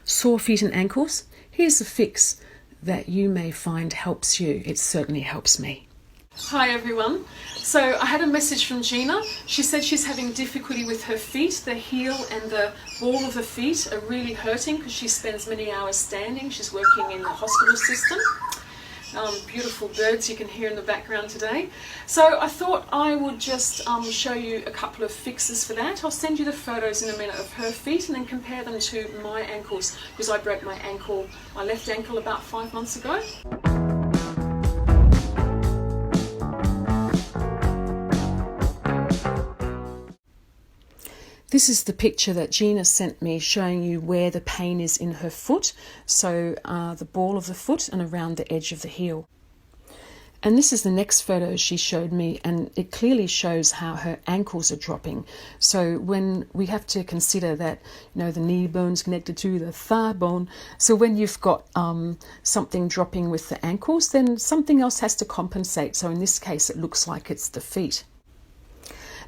Sore feet and ankles? Here's a fix that you may find helps you. It certainly helps me. Hi everyone. So I had a message from Gina. She said she's having difficulty with her feet. The heel and the ball of the feet are really hurting because she spends many hours standing. She's working in the hospital system. Beautiful birds you can hear in the background today. So I thought I would just show you a couple of fixes for that. I'll send you the photos in a minute of her feet and then compare them to my ankles, because I broke my left ankle about 5 months ago. This is the picture that Gina sent me showing you where the pain is in her foot, so the ball of the foot and around the edge of the heel. And this is the next photo she showed me, and it clearly shows how her ankles are dropping. So when we have to consider that, the knee bone's connected to the thigh bone, so when you've got something dropping with the ankles, then something else has to compensate. So in this case, it looks like it's the feet.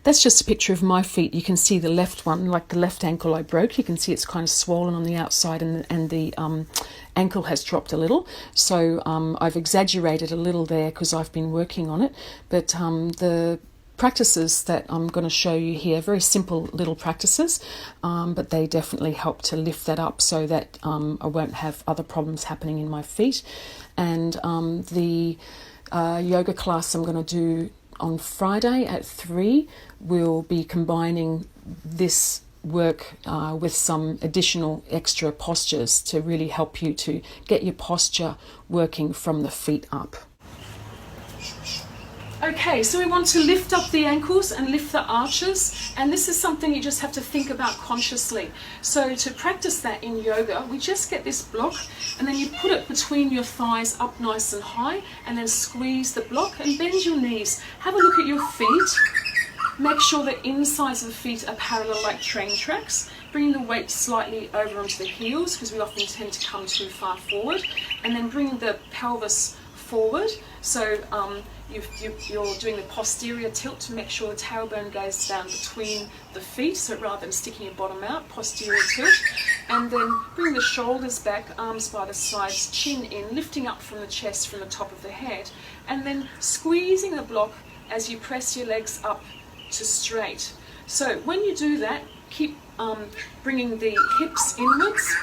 That's just a picture of my feet. You can see the left one, like the left ankle I broke. You can see it's kind of swollen on the outside, and the ankle has dropped a little. So I've exaggerated a little there because I've been working on it. But the practices that I'm going to show you here, very simple little practices, but they definitely help to lift that up so that I won't have other problems happening in my feet. And the yoga class I'm going to do on Friday at 3, we'll be combining this work with some additional extra postures to really help you to get your posture working from the feet up. Okay, so we want to lift up the ankles and lift the arches, and this is something you just have to think about consciously. So to practice that in yoga, we just get this block and then you put it between your thighs up nice and high, and then squeeze the block and bend your knees. Have a look at your feet. Make sure the insides of the feet are parallel like train tracks. Bring the weight slightly over onto the heels, because we often tend to come too far forward, and then bring the pelvis forward. So you're doing the posterior tilt to make sure the tailbone goes down between the feet, so rather than sticking your bottom out, posterior tilt. And then bring the shoulders back, arms by the sides, chin in, lifting up from the chest, from the top of the head, and then squeezing the block as you press your legs up to straight. So when you do that, keep bringing the hips inwards,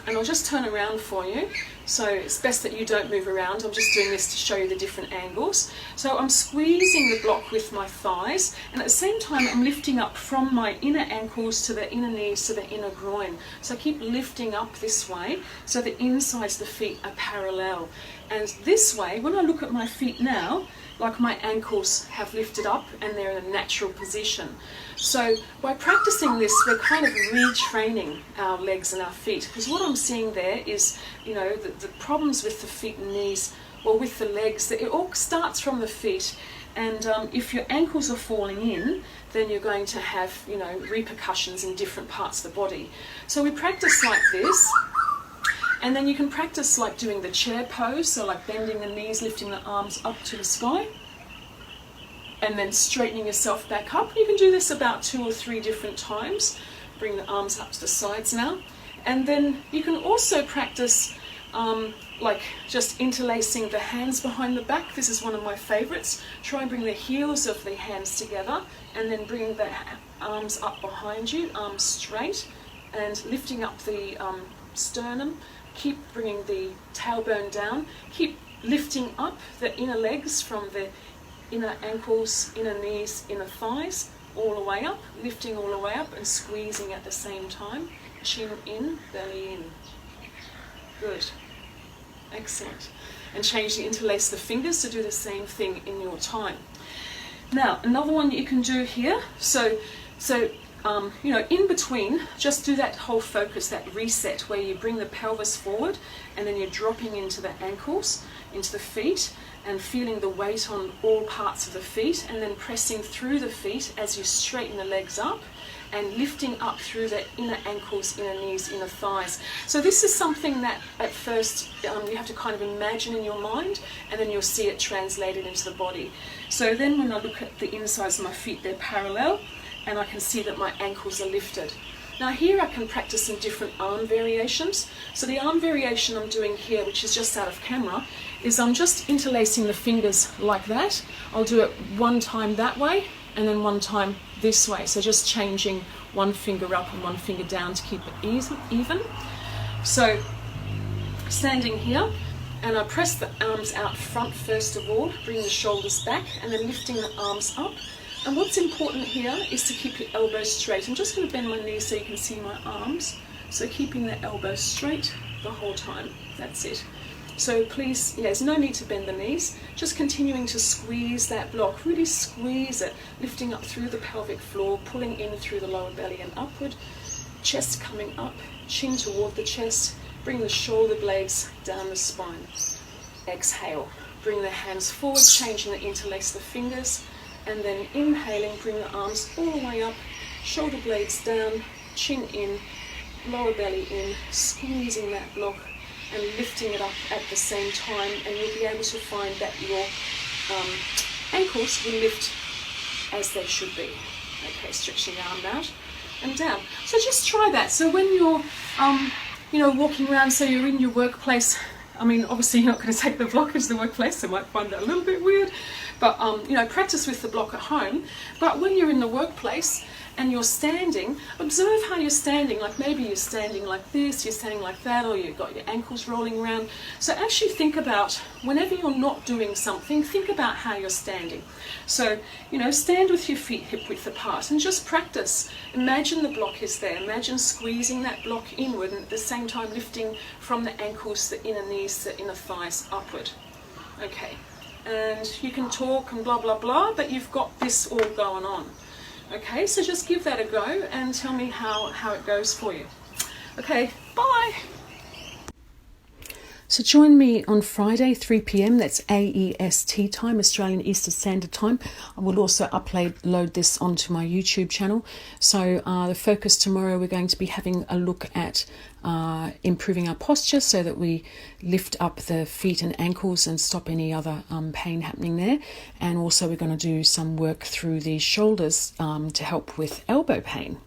and I'll just turn around for you. So it's best that you don't move around. I'm just doing this to show you the different angles. So I'm squeezing the block with my thighs, and at the same time I'm lifting up from my inner ankles to the inner knees to the inner groin. So I keep lifting up this way so the insides of the feet are parallel. And this way, when I look at my feet now, like my ankles have lifted up and they're in a natural position. So by practicing this, we're kind of retraining our legs and our feet, because what I'm seeing there is, the problems with the feet and knees, or with the legs, that it all starts from the feet. And if your ankles are falling in, then you're going to have, repercussions in different parts of the body. So we practice like this. And then you can practice like doing the chair pose, so like bending the knees, lifting the arms up to the sky, and then straightening yourself back up. You can do this about 2 or 3 different times. Bring the arms up to the sides now. And then you can also practice like just interlacing the hands behind the back. This is one of my favorites. Try and bring the heels of the hands together, and then bring the arms up behind you, arms straight, and lifting up the sternum. Keep bringing the tailbone down. Keep lifting up the inner legs from the inner ankles, inner knees, inner thighs, all the way up, lifting all the way up and squeezing at the same time. Chin in, belly in. Good. Excellent. And change the interlace the fingers to do the same thing in your time. Now, another one you can do here. So in between, just do that whole focus, that reset, where you bring the pelvis forward and then you're dropping into the ankles, into the feet, and feeling the weight on all parts of the feet, and then pressing through the feet as you straighten the legs up, and lifting up through the inner ankles, inner knees, inner thighs. So this is something that at first you have to kind of imagine in your mind, and then you'll see it translated into the body. So then when I look at the insides of my feet, they're parallel, and I can see that my ankles are lifted. Now here I can practice some different arm variations. So the arm variation I'm doing here, which is just out of camera, is I'm just interlacing the fingers like that. I'll do it one time that way and then one time this way. So just changing one finger up and one finger down to keep it even. So standing here, and I press the arms out front first of all, bring the shoulders back, and then lifting the arms up. And what's important here is to keep your elbows straight. I'm just going to bend my knees so you can see my arms. So keeping the elbows straight the whole time. That's it. So please, there's no need to bend the knees. Just continuing to squeeze that block. Really squeeze it, lifting up through the pelvic floor, pulling in through the lower belly and upward. Chest coming up, chin toward the chest. Bring the shoulder blades down the spine. Exhale. Bring the hands forward, changing the interlace the fingers. And then inhaling, bring the arms all the way up, shoulder blades down, chin in, lower belly in, squeezing that block and lifting it up at the same time, and you'll be able to find that your ankles will lift as they should be. Okay, stretching the arm out and down. So just try that. So when you're walking around, so you're in your workplace, I mean, obviously you're not going to take the block into the workplace, so you might find that a little bit weird, but practice with the block at home. But when you're in the workplace and you're standing, observe how you're standing. Like maybe you're standing like this, you're standing like that, or you've got your ankles rolling around. So actually think about, whenever you're not doing something, think about how you're standing. So, stand with your feet hip width apart and just practice. Imagine the block is there. Imagine squeezing that block inward and at the same time lifting from the ankles, the inner knees, the inner thighs upward. Okay, and you can talk and blah, blah, blah, but you've got this all going on. Okay, so just give that a go and tell me how it goes for you. Okay, bye. So join me on Friday, 3 p.m, that's AEST time, Australian Eastern Standard Time. I will also upload this onto my YouTube channel. So the focus tomorrow, we're going to be having a look at improving our posture so that we lift up the feet and ankles and stop any other pain happening there. And also we're going to do some work through the shoulders to help with elbow pain.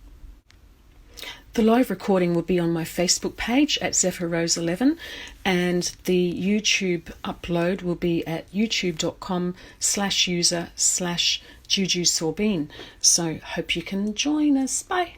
The live recording will be on my Facebook page at ZephyrRose11, and the YouTube upload will be at youtube.com/user/JujuSorbine. So hope you can join us. Bye.